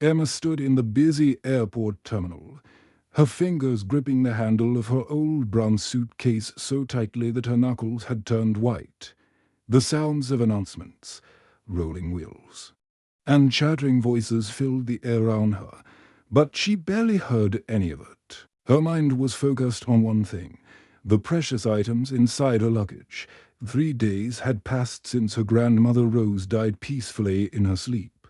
Emma stood in the busy airport terminal, her fingers gripping the handle of her old brown suitcase so tightly that her knuckles had turned white. The sounds of announcements, rolling wheels, and chattering voices filled the air around her, but she barely heard any of it. Her mind was focused on one thing: the precious items inside her luggage. 3 days had passed since her grandmother Rose died peacefully in her sleep.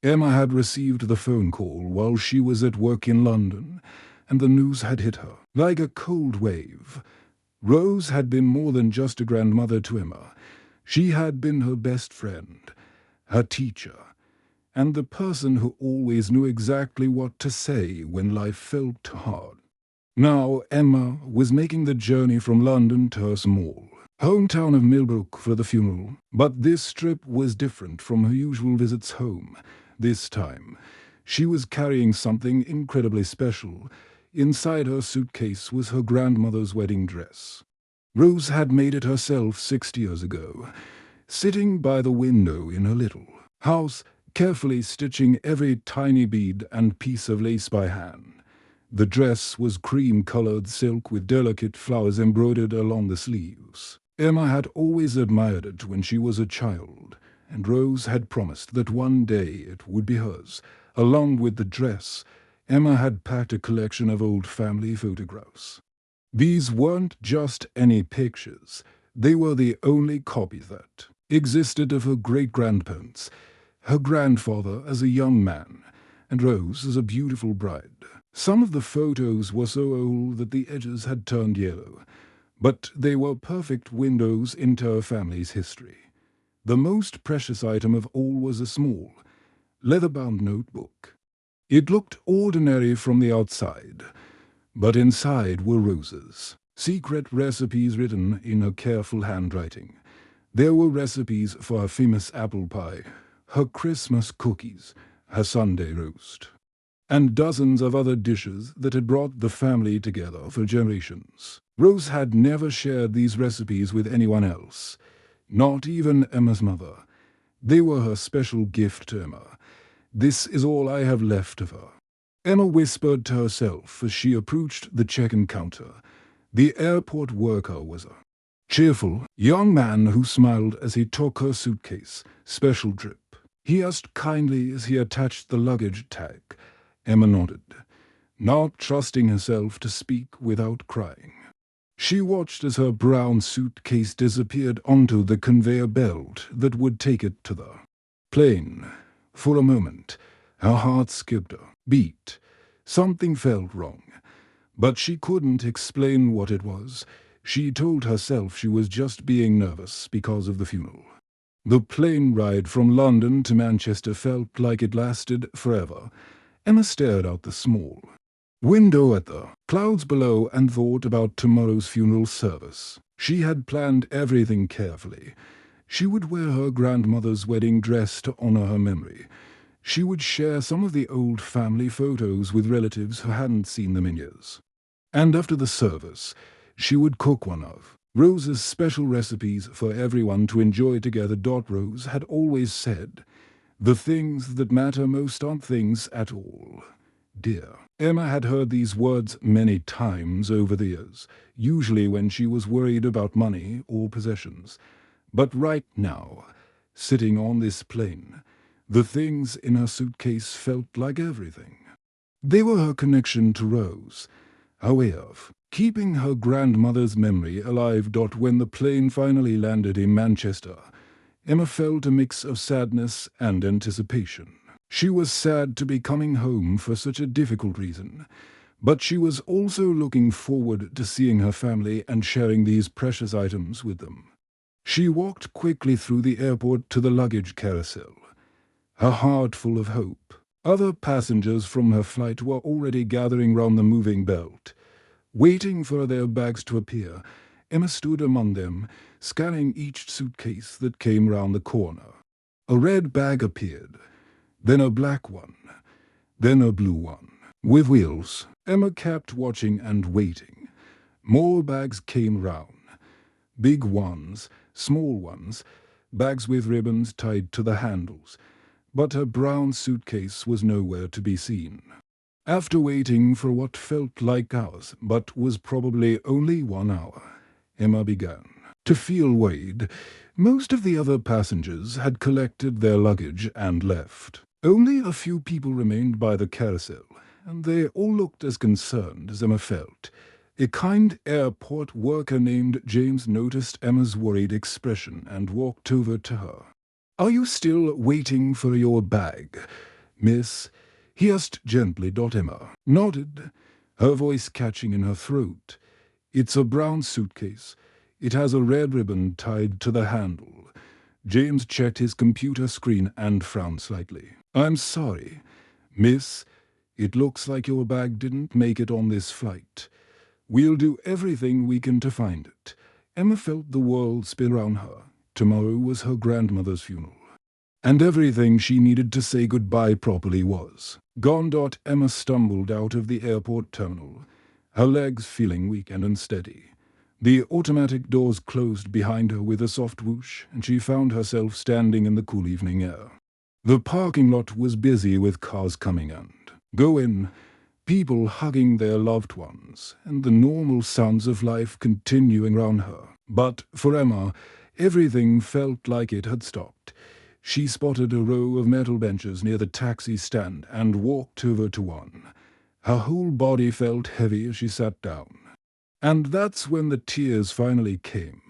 Emma had received the phone call while she was at work in London, and the news had hit her like a cold wave. Rose had been more than just a grandmother to Emma. She had been her best friend, her teacher, and the person who always knew exactly what to say when life felt hard. Now Emma was making the journey from London to her small hometown of Millbrook for the funeral, but this trip was different from her usual visits home. This time, she was carrying something incredibly special. Inside her suitcase was her grandmother's wedding dress. Rose had made it herself 6 years ago, sitting by the window in her little house, carefully stitching every tiny bead and piece of lace by hand. The dress was cream-colored silk with delicate flowers embroidered along the sleeves. Emma had always admired it when she was a child, and Rose had promised that one day it would be hers. Along with the dress, Emma had packed a collection of old family photographs. These weren't just any pictures. They were the only copies that existed of her great-grandparents, her grandfather as a young man, and Rose as a beautiful bride. Some of the photos were so old that the edges had turned yellow, but they were perfect windows into her family's history. The most precious item of all was a small, leather-bound notebook. It looked ordinary from the outside, but inside were roses, secret recipes written in her careful handwriting. There were recipes for her famous apple pie, her Christmas cookies, her Sunday roast, and dozens of other dishes that had brought the family together for generations. Rose had never shared these recipes with anyone else, not even Emma's mother. They were her special gift to Emma. "This is all I have left of her," Emma whispered to herself as she approached the check-in counter. The airport worker was a cheerful young man who smiled as he took her suitcase. "Special trip," he asked kindly as he attached the luggage tag. Emma nodded, not trusting herself to speak without crying. She watched as her brown suitcase disappeared onto the conveyor belt that would take it to the plane. For a moment, her heart skipped a beat. Something felt wrong, but she couldn't explain what it was. She told herself she was just being nervous because of the funeral. The plane ride from London to Manchester felt like it lasted forever. Emma stared out the small window at the clouds below and thought about tomorrow's funeral service. She had planned everything carefully. She would wear her grandmother's wedding dress to honor her memory. She would share some of the old family photos with relatives who hadn't seen them in years. And after the service, she would cook one of Rose's special recipes for everyone to enjoy together. Rose had always said, "The things that matter most aren't things at all, dear." Emma had heard these words many times over the years, usually when she was worried about money or possessions. But right now, sitting on this plane, the things in her suitcase felt like everything. They were her connection to Rose, her way of keeping her grandmother's memory alive. When the plane finally landed in Manchester, Emma felt a mix of sadness and anticipation. She was sad to be coming home for such a difficult reason, but she was also looking forward to seeing her family and sharing these precious items with them. She walked quickly through the airport to the luggage carousel, her heart full of hope. Other passengers from her flight were already gathering round the moving belt, waiting for their bags to appear. Emma stood among them, scanning each suitcase that came round the corner. A red bag appeared, then a black one, then a blue one, with wheels. Emma kept watching and waiting. More bags came round. Big ones, small ones, bags with ribbons tied to the handles. but her brown suitcase was nowhere to be seen. After waiting for what felt like hours, but was probably only 1 hour, Emma began to feel worried. Most of the other passengers had collected their luggage and left. Only a few people remained by the carousel, and they all looked as concerned as Emma felt. A kind airport worker named James noticed Emma's worried expression and walked over to her. "Are you still waiting for your bag, miss?" he asked gently. Emma nodded, her voice catching in her throat. "It's a brown suitcase. It has a red ribbon tied to the handle." James checked his computer screen and frowned slightly. "I'm sorry, miss. It looks like your bag didn't make it on this flight. We'll do everything we can to find it." Emma felt the world spin around her. Tomorrow was her grandmother's funeral, and everything she needed to say goodbye properly was gone. Emma stumbled out of the airport terminal, her legs feeling weak and unsteady. The automatic doors closed behind her with a soft whoosh, and she found herself standing in the cool evening air. The parking lot was busy with cars coming and going, people hugging their loved ones, and the normal sounds of life continuing around her. But for Emma, everything felt like it had stopped. She spotted a row of metal benches near the taxi stand and walked over to one. Her whole body felt heavy as she sat down. And that's when the tears finally came.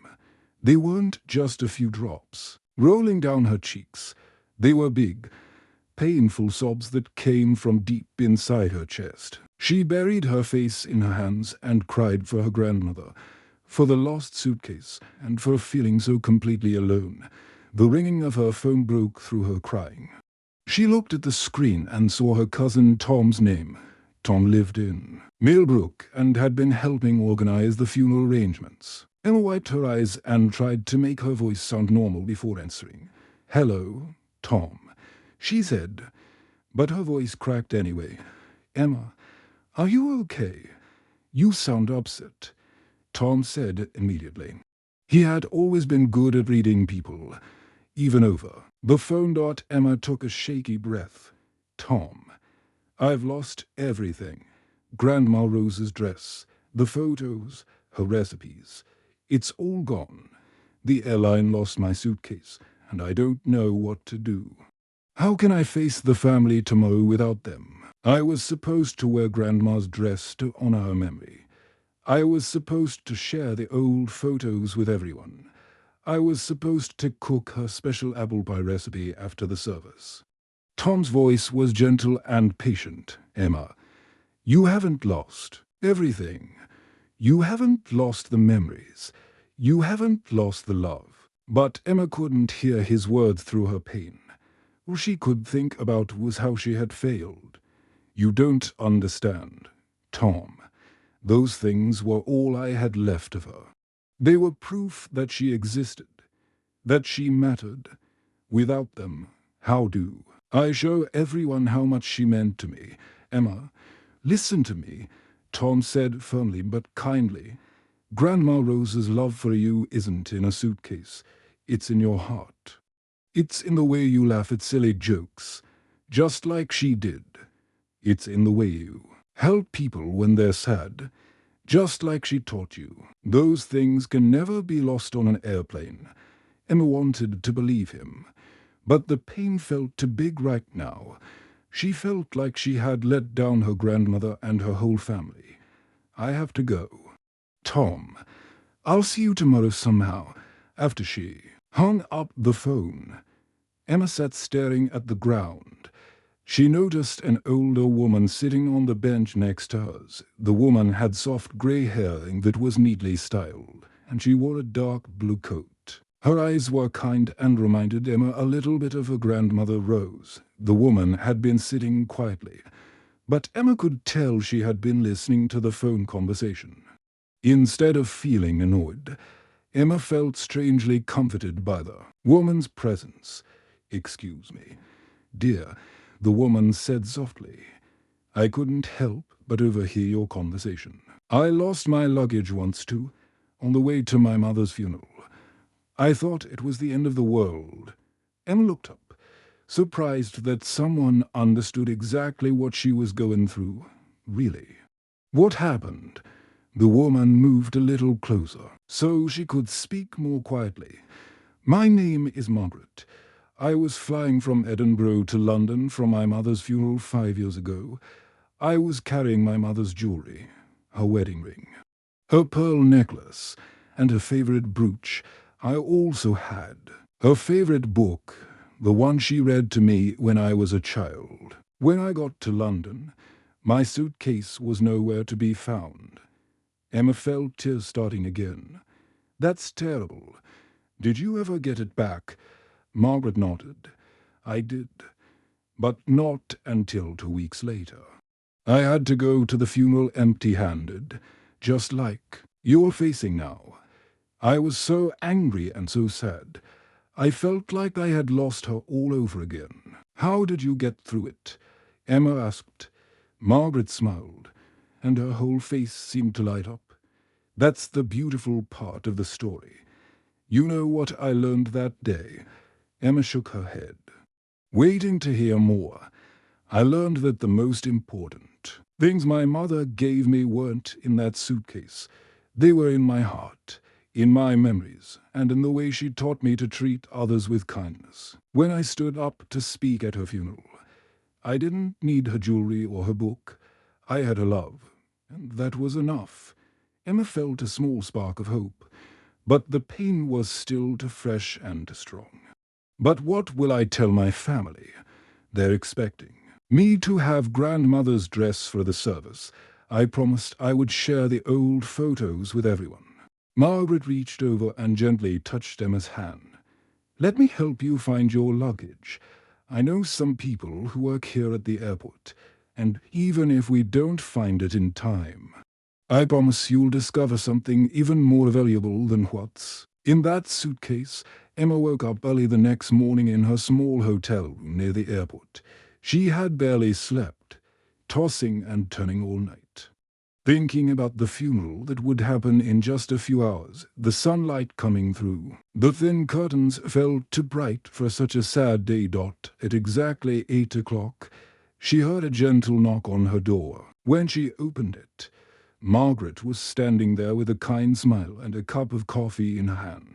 They weren't just a few drops rolling down her cheeks. They were big, painful sobs that came from deep inside her chest. She buried her face in her hands and cried for her grandmother, for the lost suitcase, and for feeling so completely alone. The ringing of her phone broke through her crying. She looked at the screen and saw her cousin Tom's name. Tom lived in Millbrook and had been helping organize the funeral arrangements. Emma wiped her eyes and tried to make her voice sound normal before answering. "Hello, Tom," she said, but her voice cracked anyway. "Emma, are you okay? You sound upset," Tom said immediately. He had always been good at reading people, even over the phone. Emma took a shaky breath. "Tom, I've lost everything. Grandma Rose's dress, the photos, her recipes. It's all gone. The airline lost my suitcase, and I don't know what to do. How can I face the family tomorrow without them? I was supposed to wear Grandma's dress to honor her memory. I was supposed to share the old photos with everyone. I was supposed to cook her special apple pie recipe after the service." Tom's voice was gentle and patient. "Emma, you haven't lost everything. You haven't lost the memories. You haven't lost the love." But Emma couldn't hear his words through her pain. All she could think about was how she had failed. "You don't understand, Tom. Those things were all I had left of her. They were proof that she existed, that she mattered. Without them, how do I show everyone how much she meant to me?" "Emma, listen to me," Tom said firmly but kindly. "Grandma Rose's love for you isn't in a suitcase. It's in your heart. It's in the way you laugh at silly jokes, just like she did. It's in the way you help people when they're sad, just like she taught you. Those things can never be lost on an airplane." Emma wanted to believe him, but the pain felt too big right now. She felt like she had let down her grandmother and her whole family. "I have to go, Tom. I'll see you tomorrow somehow." After she hung up the phone, Emma sat staring at the ground. She noticed an older woman sitting on the bench next to hers. The woman had soft grey hair that was neatly styled, and she wore a dark blue coat. Her eyes were kind and reminded Emma a little bit of her grandmother Rose. The woman had been sitting quietly, but Emma could tell she had been listening to the phone conversation. Instead of feeling annoyed, Emma felt strangely comforted by the woman's presence. "Excuse me, dear," the woman said softly. "I couldn't help but overhear your conversation. I lost my luggage once too, on the way to my mother's funeral. I thought it was the end of the world." Emma looked up. surprised that someone understood exactly what she was going through. Really. What happened? The woman moved a little closer, so she could speak more quietly. My name is Margaret. I was flying from Edinburgh to London from my mother's funeral 5 years ago. I was carrying my mother's jewelry, her wedding ring, her pearl necklace, and her favorite brooch. I also had her favorite book, the one she read to me when I was a child. When I got to London, my suitcase was nowhere to be found. Emma felt tears starting again. That's terrible. Did you ever get it back? Margaret nodded. I did, but not until 2 weeks later. I had to go to the funeral empty-handed, just like you're facing now. I was so angry and so sad. I felt like I had lost her all over again. How did you get through it? Emma asked. Margaret smiled, and her whole face seemed to light up. That's the beautiful part of the story. You know what I learned that day? Emma shook her head. Waiting to hear more, I learned that the most important things my mother gave me weren't in that suitcase. They were in my heart, in my memories, and in the way she taught me to treat others with kindness. When I stood up to speak at her funeral, I didn't need her jewelry or her book. I had her love, and that was enough. Emma felt a small spark of hope, but the pain was still too fresh and strong. But what will I tell my family? They're expecting me to have grandmother's dress for the service. I promised I would share the old photos with everyone. Margaret reached over and gently touched Emma's hand. Let me help you find your luggage. I know some people who work here at the airport, and even if we don't find it in time, I promise you'll discover something even more valuable than what's in that suitcase. Emma woke up early the next morning in her small hotel room near the airport. She had barely slept, tossing and turning all night, thinking about the funeral that would happen in just a few hours, the sunlight coming through. The thin curtains felt too bright for such a sad day. At exactly 8 o'clock, she heard a gentle knock on her door. When she opened it, Margaret was standing there with a kind smile and a cup of coffee in her hand.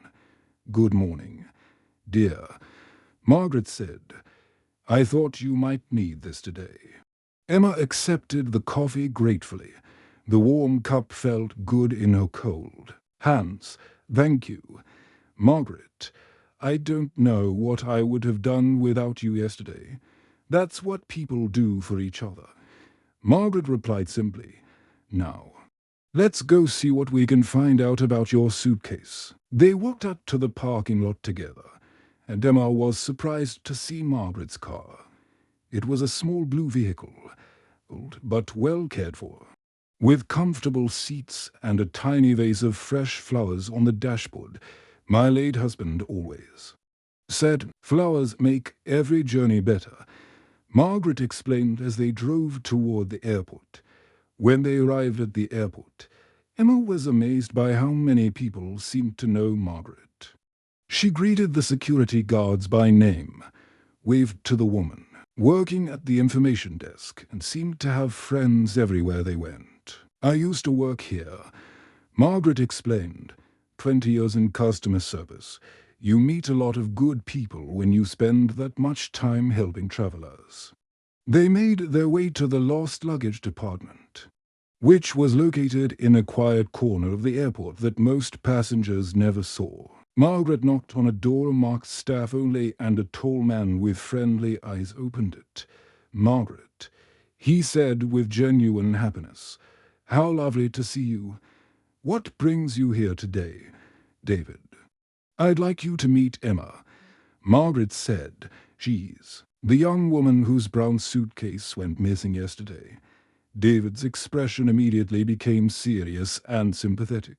Good morning, dear, Margaret said. I thought you might need this today. Emma accepted the coffee gratefully. The warm cup felt good in her cold hands. Thank you, Margaret. I don't know what I would have done without you yesterday. That's what people do for each other. Margaret replied simply. Now, let's go see what we can find out about your suitcase. They walked out to the parking lot together, and Emma was surprised to see Margaret's car. It was a small blue vehicle, old but well cared for, with comfortable seats and a tiny vase of fresh flowers on the dashboard. My late husband always said flowers make every journey better, Margaret explained as they drove toward the airport. When they arrived at the airport, Emma was amazed by how many people seemed to know Margaret. She greeted the security guards by name, waved to the woman working at the information desk, and seemed to have friends everywhere they went. I used to work here, Margaret explained. 20 years in customer service. You meet a lot of good people when you spend that much time helping travelers. They made their way to the lost luggage department, which was located in a quiet corner of the airport that most passengers never saw. Margaret knocked on a door marked staff only, and a tall man with friendly eyes opened it. Margaret, he said with genuine happiness. How lovely to see you. What brings you here today, David? I'd like you to meet Emma, Margaret said. She's the young woman whose brown suitcase went missing yesterday. David's expression immediately became serious and sympathetic.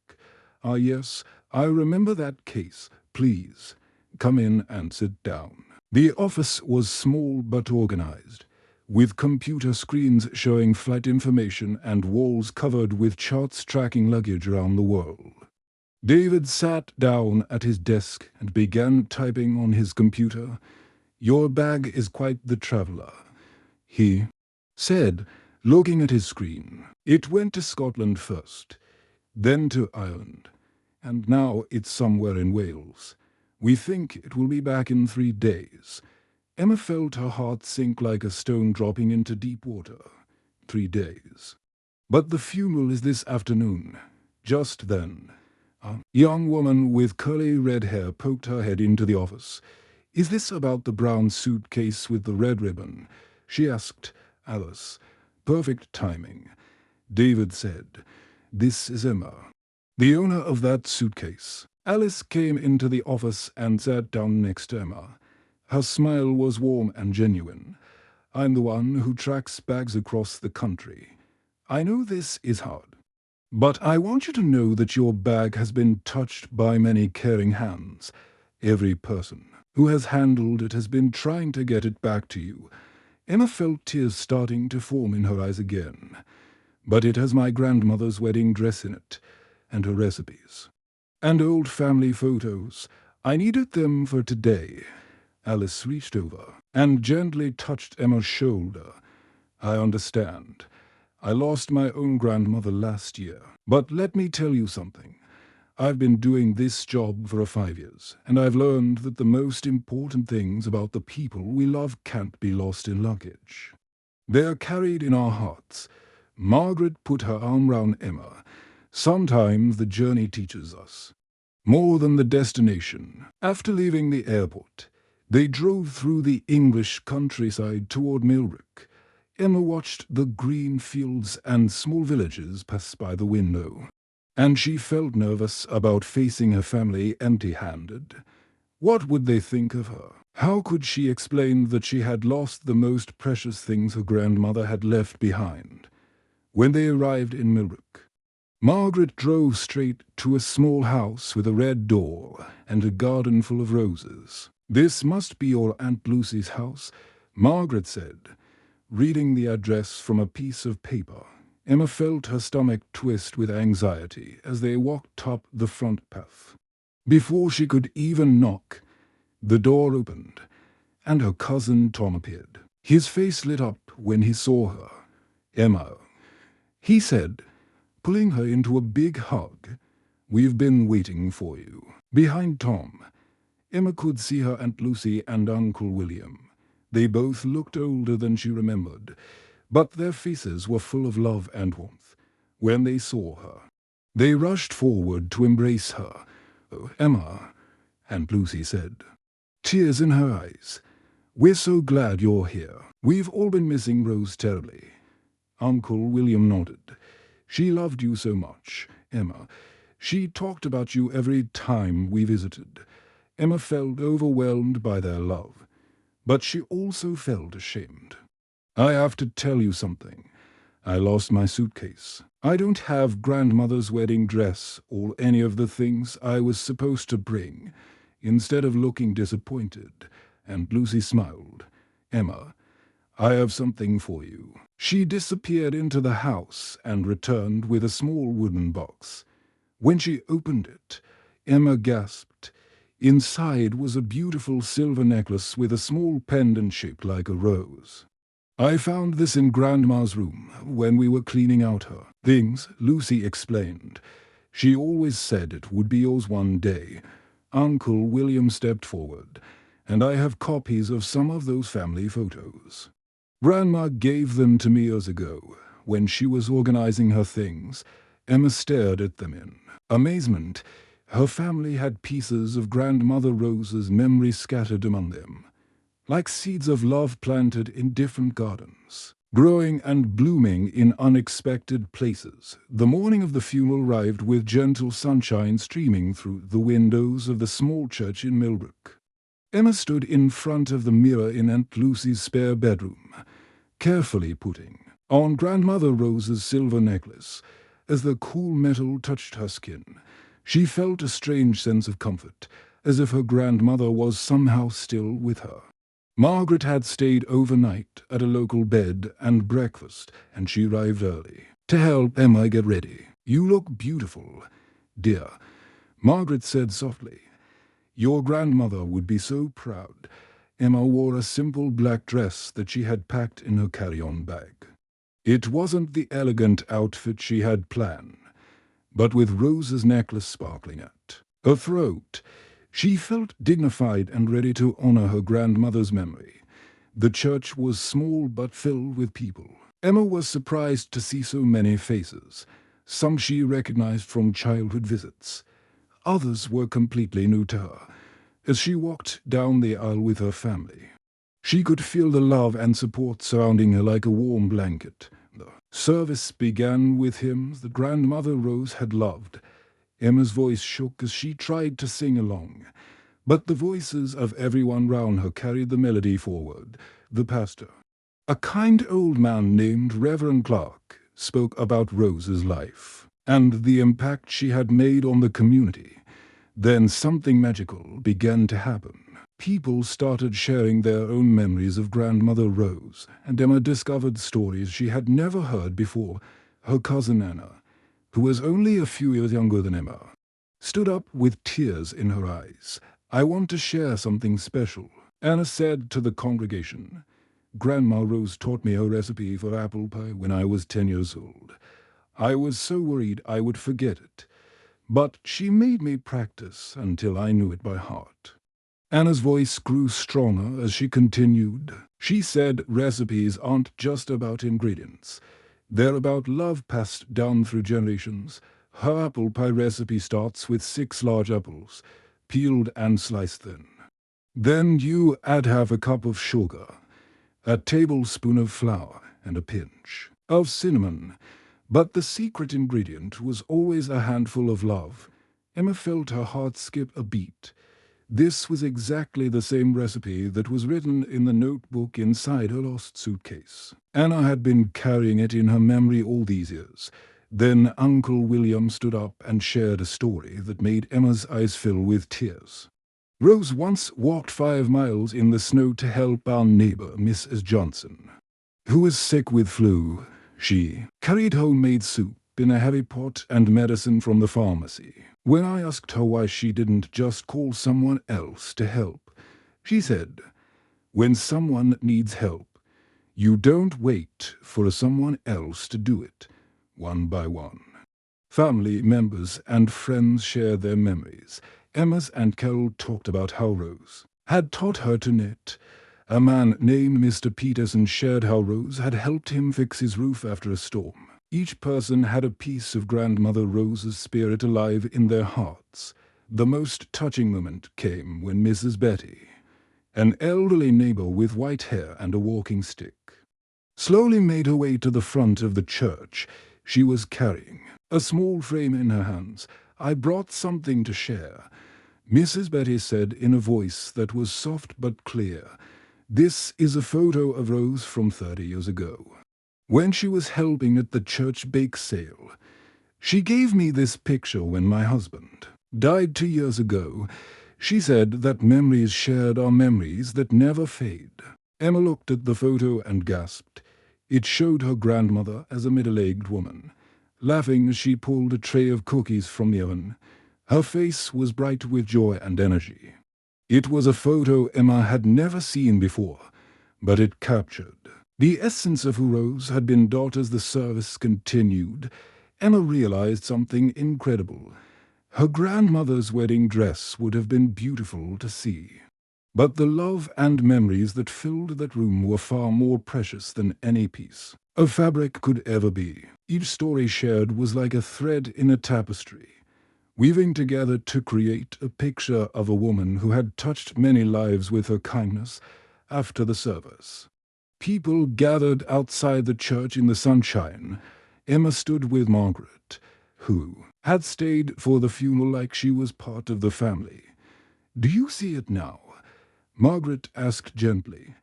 Ah, yes, I remember that case. Please, come in and sit down. The office was small but organized, with computer screens showing flight information and walls covered with charts tracking luggage around the world. David sat down at his desk and began typing on his computer. "Your bag is quite the traveller," he said, looking at his screen. "It went to Scotland first, then to Ireland, and now it's somewhere in Wales. We think it will be back in 3 days." Emma felt her heart sink like a stone dropping into deep water. 3 days. "But the funeral is this afternoon." Just then, a young woman with curly red hair poked her head into the office. "Is this about the brown suitcase with the red ribbon?" she asked Alice. "Perfect timing," David said. "This is Emma, the owner of that suitcase." Alice came into the office and sat down next to Emma. Her smile was warm and genuine. "I'm the one who tracks bags across the country. I know this is hard, but I want you to know that your bag has been touched by many caring hands. Every person who has handled it has been trying to get it back to you." Emma felt tears starting to form in her eyes again. "But it has my grandmother's wedding dress in it, and her recipes, and old family photos. I needed them for today." Alice reached over and gently touched Emma's shoulder. "I understand. I lost my own grandmother last year. But let me tell you something. I've been doing this job for 5 years, and I've learned that the most important things about the people we love can't be lost in luggage. They're carried in our hearts." Margaret put her arm round Emma. "Sometimes the journey teaches us more than the destination." After leaving the airport, they drove through the English countryside toward Millbrook. Emma watched the green fields and small villages pass by the window, and she felt nervous about facing her family empty-handed. What would they think of her? How could she explain that she had lost the most precious things her grandmother had left behind? When they arrived in Millbrook, Margaret drove straight to a small house with a red door and a garden full of roses. "This must be your Aunt Lucy's house," Margaret said, reading the address from a piece of paper. Emma felt her stomach twist with anxiety as they walked up the front path. Before she could even knock, the door opened, and her cousin Tom appeared. His face lit up when he saw her. "Emma," he said, pulling her into a big hug. "We've been waiting for you." Behind Tom, Emma could see her Aunt Lucy and Uncle William. They both looked older than she remembered, but their faces were full of love and warmth. When they saw her, they rushed forward to embrace her. "Oh, Emma," Aunt Lucy said, tears in her eyes. "We're so glad you're here. We've all been missing Rose terribly." Uncle William nodded. "She loved you so much, Emma. She talked about you every time we visited." Emma felt overwhelmed by their love, but she also felt ashamed. "I have to tell you something. I lost my suitcase. I don't have grandmother's wedding dress or any of the things I was supposed to bring." Instead of looking disappointed, Aunt Lucy smiled. "Emma, I have something for you." She disappeared into the house and returned with a small wooden box. When she opened it, Emma gasped. Inside was a beautiful silver necklace with a small pendant shaped like a rose. "I found this in Grandma's room when we were cleaning out her things," Lucy explained. "She always said it would be yours one day." Uncle William stepped forward, "And I have copies of some of those family photos. Grandma gave them to me years ago, when she was organizing her things." Emma stared at them in amazement. Her family had pieces of Grandmother Rose's memory scattered among them, like seeds of love planted in different gardens, growing and blooming in unexpected places. The morning of the funeral arrived with gentle sunshine streaming through the windows of the small church in Millbrook. Emma stood in front of the mirror in Aunt Lucy's spare bedroom, carefully putting on Grandmother Rose's silver necklace. As the cool metal touched her skin, she felt a strange sense of comfort, as if her grandmother was somehow still with her. Margaret had stayed overnight at a local bed and breakfast, and she arrived early to help Emma get ready. "You look beautiful, dear," Margaret said softly. "Your grandmother would be so proud." Emma wore a simple black dress that she had packed in her carry-on bag. It wasn't the elegant outfit she had planned, but with Rose's necklace sparkling at her throat, she felt dignified and ready to honor her grandmother's memory. The church was small but filled with people. Emma was surprised to see so many faces. Some she recognized from childhood visits. Others were completely new to her, as she walked down the aisle with her family. She could feel the love and support surrounding her like a warm blanket. The service began with hymns that Grandmother Rose had loved. Emma's voice shook as she tried to sing along, but the voices of everyone round her carried the melody forward. The pastor, a kind old man named Reverend Clark, spoke about Rose's life and the impact she had made on the community. Then something magical began to happen. People started sharing their own memories of Grandmother Rose, and Emma discovered stories she had never heard before. Her cousin Anna, who was only a few years younger than Emma, stood up with tears in her eyes. "I want to share something special," Anna said to the congregation. "Grandma Rose taught me her recipe for apple pie when I was 10 years old. I was so worried I would forget it, but she made me practice until I knew it by heart." Anna's voice grew stronger as she continued. She said recipes aren't just about ingredients. They're about love passed down through generations. Her apple pie recipe starts with 6 large apples, peeled and sliced thin. Then you add half a cup of sugar, a tablespoon of flour, and a pinch of cinnamon. But the secret ingredient was always a handful of love. Emma felt her heart skip a beat. This was exactly the same recipe that was written in the notebook inside her lost suitcase. Anna had been carrying it in her memory all these years. Then Uncle William stood up and shared a story that made Emma's eyes fill with tears. "Rose once walked 5 miles in the snow to help our neighbor, Mrs. Johnson, who was sick with flu. She carried homemade soup in a heavy pot and medicine from the pharmacy. When I asked her why she didn't just call someone else to help, she said, 'When someone needs help, you don't wait for someone else to do it, one by one.'" Family members and friends shared their memories. Emma's Aunt Carol talked about how Rose had taught her to knit. A man named Mr. Peterson shared how Rose had helped him fix his roof after a storm. Each person had a piece of Grandmother Rose's spirit alive in their hearts. The most touching moment came when Mrs. Betty, an elderly neighbor with white hair and a walking stick, slowly made her way to the front of the church. She was carrying a small frame in her hands. "I brought something to share," Mrs. Betty said in a voice that was soft but clear. "This is a photo of Rose from 30 years ago, when she was helping at the church bake sale. She gave me this picture when my husband died 2 years ago. She said that memories shared are memories that never fade." Emma looked at the photo and gasped. It showed her grandmother as a middle-aged woman, laughing as she pulled a tray of cookies from the oven. Her face was bright with joy and energy. It was a photo Emma had never seen before, but it captured the essence of who Rose had been. As the service continued, Emma realized something incredible. Her grandmother's wedding dress would have been beautiful to see, but the love and memories that filled that room were far more precious than any piece of fabric could ever be. Each story shared was like a thread in a tapestry, weaving together to create a picture of a woman who had touched many lives with her kindness. After the service, people gathered outside the church in the sunshine. Emma stood with Margaret, who had stayed for the funeral like she was part of the family. "Do you see it now?" Margaret asked gently,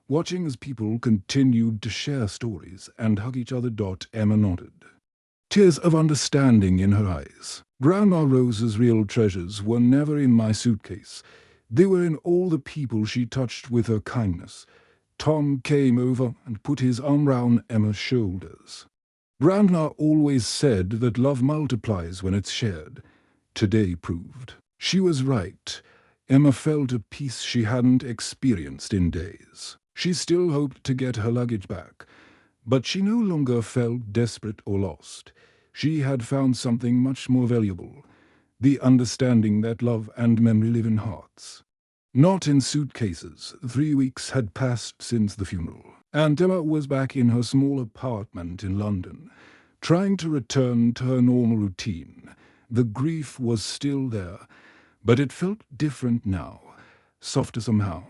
watching as people continued to share stories and hug each other. Emma nodded, tears of understanding in her eyes. "Grandma Rose's real treasures were never in my suitcase. They were in all the people she touched with her kindness." Tom came over and put his arm round Emma's shoulders. "Grandma always said that love multiplies when it's shared." Today proved she was right. Emma felt a peace she hadn't experienced in days. She still hoped to get her luggage back, but she no longer felt desperate or lost. She had found something much more valuable, the understanding that love and memory live in hearts. Not in suitcases. 3 weeks had passed since the funeral, and Emma was back in her small apartment in London, trying to return to her normal routine. The grief was still there, but it felt different now, softer somehow,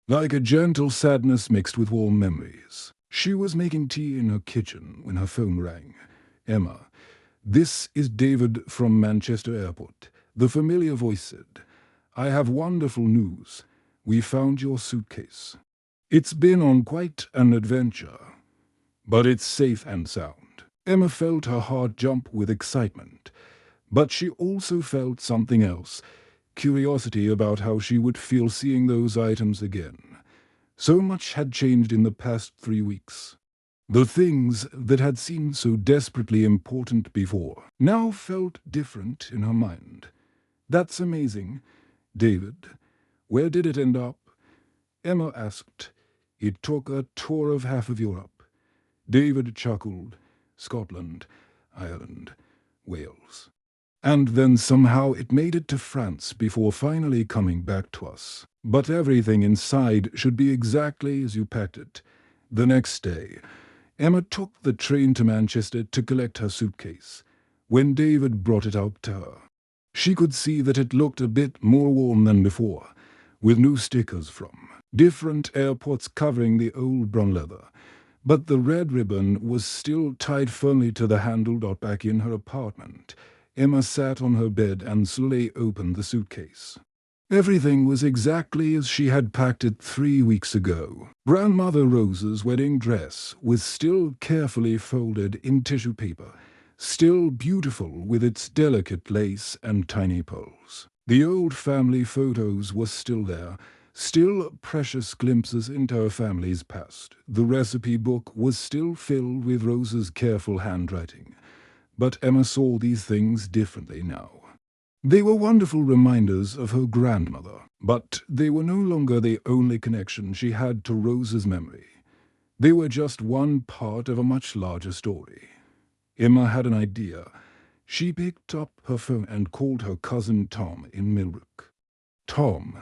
like a gentle sadness mixed with warm memories. She was making tea in her kitchen when her phone rang. "Emma, this is David from Manchester Airport," the familiar voice said. "I have wonderful news. We found your suitcase. It's been on quite an adventure, but it's safe and sound." Emma felt her heart jump with excitement, but she also felt something else, curiosity about how she would feel seeing those items again. So much had changed in the past 3 weeks. The things that had seemed so desperately important before now felt different in her mind. "That's amazing. David, where did it end up?" Emma asked. "It took a tour of half of Europe." David chuckled. "Scotland, Ireland, Wales. And then somehow it made it to France before finally coming back to us. But everything inside should be exactly as you packed it." The next day, Emma took the train to Manchester to collect her suitcase. When David brought it up to her, she could see that it looked a bit more worn than before, with new stickers from different airports covering the old brown leather. But the red ribbon was still tied firmly to the handle. Back in her apartment, Emma sat on her bed and slowly opened the suitcase. Everything was exactly as she had packed it 3 weeks ago. Grandmother Rose's wedding dress was still carefully folded in tissue paper, still beautiful with its delicate lace and tiny pearls. The old family photos were still there, still precious glimpses into her family's past. The recipe book was still filled with Rose's careful handwriting. But Emma saw these things differently now. They were wonderful reminders of her grandmother, but they were no longer the only connection she had to Rose's memory. They were just one part of a much larger story. Emma had an idea. She picked up her phone and called her cousin Tom in Millbrook. "Tom,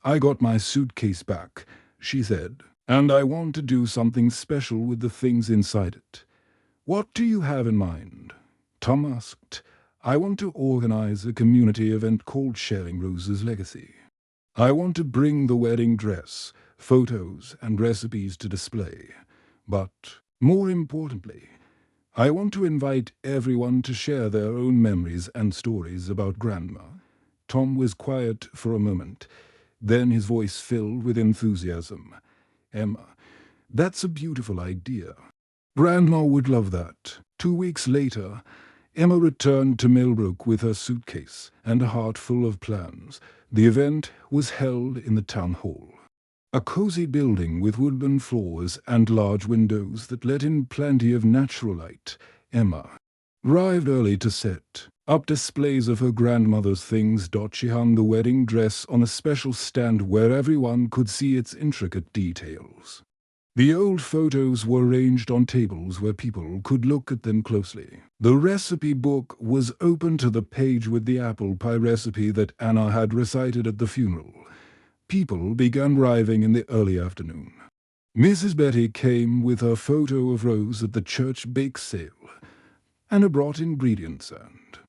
I got my suitcase back," she said, "and I want to do something special with the things inside it." "What do you have in mind?" Tom asked. "I want to organize a community event called Sharing Rose's Legacy. I want to bring the wedding dress, photos, and recipes to display. But, more importantly, I want to invite everyone to share their own memories and stories about Grandma." Tom was quiet for a moment. Then his voice filled with enthusiasm. "Emma, that's a beautiful idea. Grandma would love that." 2 weeks later, Emma returned to Millbrook with her suitcase and a heart full of plans. The event was held in the town hall, a cozy building with wooden floors and large windows that let in plenty of natural light. Emma arrived early to set up displays of her grandmother's things. She hung the wedding dress on a special stand where everyone could see its intricate details. The old photos were arranged on tables where people could look at them closely. The recipe book was open to the page with the apple pie recipe that Anna had recited at the funeral. People began arriving in the early afternoon. Mrs. Betty came with her photo of Rose at the church bake sale. Anna brought ingredients and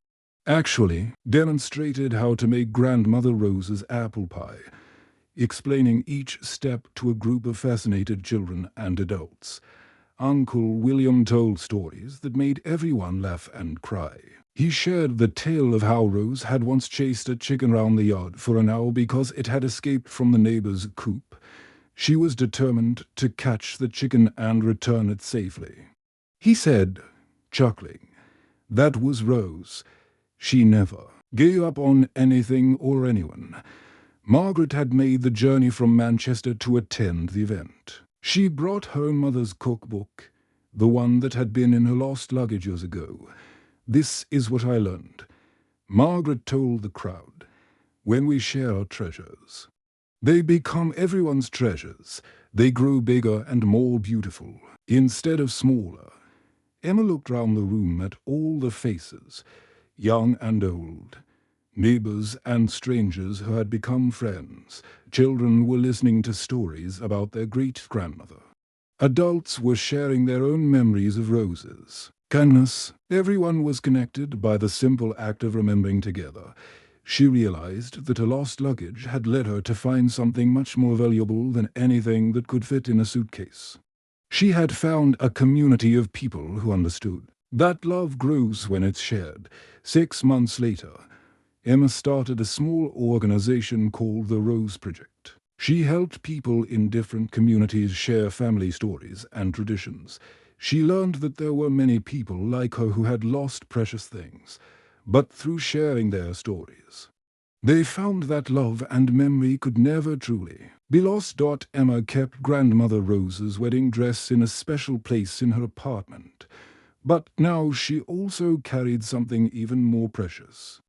actually demonstrated how to make Grandmother Rose's apple pie, explaining each step to a group of fascinated children and adults. Uncle William told stories that made everyone laugh and cry. He shared the tale of how Rose had once chased a chicken round the yard for an hour because it had escaped from the neighbor's coop. She was determined to catch the chicken and return it safely. He said, chuckling, that was Rose. She never gave up on anything or anyone. Margaret had made the journey from Manchester to attend the event. She brought her mother's cookbook, the one that had been in her lost luggage years ago. This is what I learned. Margaret told the crowd. when we share our treasures. They become everyone's treasures. They grow bigger and more beautiful, instead of smaller. Emma looked round the room at all the faces, young and old, neighbors and strangers who had become friends. Children were listening to stories about their great-grandmother. Adults were sharing their own memories of roses. Kindness, everyone was connected by the simple act of remembering together. She realized that a lost luggage had led her to find something much more valuable than anything that could fit in a suitcase. She had found a community of people who understood. That love grows when it's shared. 6 months later, Emma started a small organization called the Rose Project. She helped people in different communities share family stories and traditions. She learned that there were many people like her who had lost precious things, but through sharing their stories, they found that love and memory could never truly be lost. Emma kept Grandmother Rose's wedding dress in a special place in her apartment, but now she also carried something even more precious.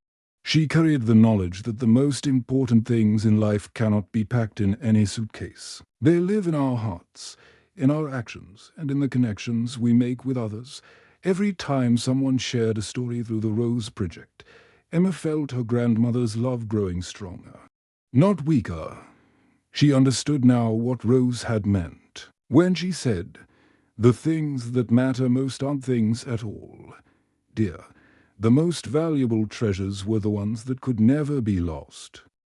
She carried the knowledge that the most important things in life cannot be packed in any suitcase. They live in our hearts, in our actions, and in the connections we make with others. Every time someone shared a story through the Rose Project, Emma felt her grandmother's love growing stronger, not weaker. She understood now what Rose had meant when she said, "The things that matter most aren't things at all. Dear, the most valuable treasures were the ones that could never be lost."